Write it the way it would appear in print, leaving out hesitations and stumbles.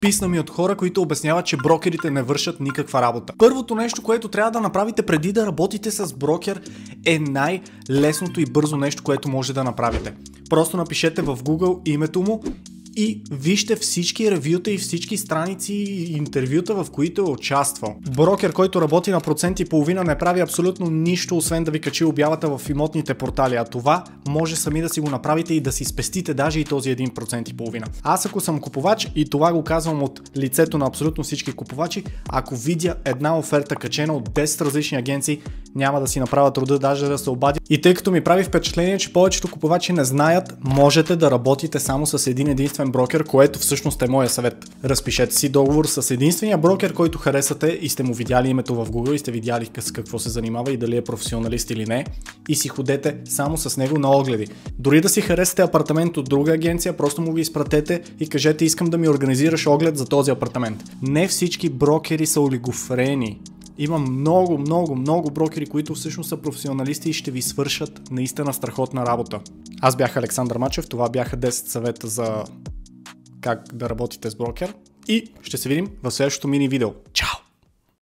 Писна ми от хора, които обясняват, че брокерите не вършат никаква работа. Първото нещо, което трябва да направите преди да работите с брокер, е най-лесното и бързо нещо, което може да направите. Просто напишете в Google името му и вижте всички ревюта и всички страници и интервюта, в които е участвал. Брокер, който работи на процент и половина, не прави абсолютно нищо, освен да ви качи обявата в имотните портали, а това може сами да си го направите и да си спестите даже и този 1% и половина. Аз ако съм купувач, и това го казвам от лицето на абсолютно всички купувачи, ако видя една оферта качена от 10 различни агенции, няма да си направя труда даже да се обадя. И тъй като ми прави впечатление, че повечето купувачи не знаят, можете да работите само с един единствен брокер, което всъщност е моя съвет. Разпишете си договор с единствения брокер, който харесате и сте му видяли името в Google и сте видяли с какво се занимава и дали е професионалист или не, и си ходете само с него на огледи. Дори да си харесате апартамент от друга агенция, просто му ги изпратете и кажете: искам да ми организираш оглед за този апартамент. Не всички брокери са олигофрени. Има много брокери, които всъщност са професионалисти и ще ви свършат наистина страхотна работа. Аз бях Александър Мачев, това бяха 10 съвета за как да работите с брокер и ще се видим в следващото мини видео.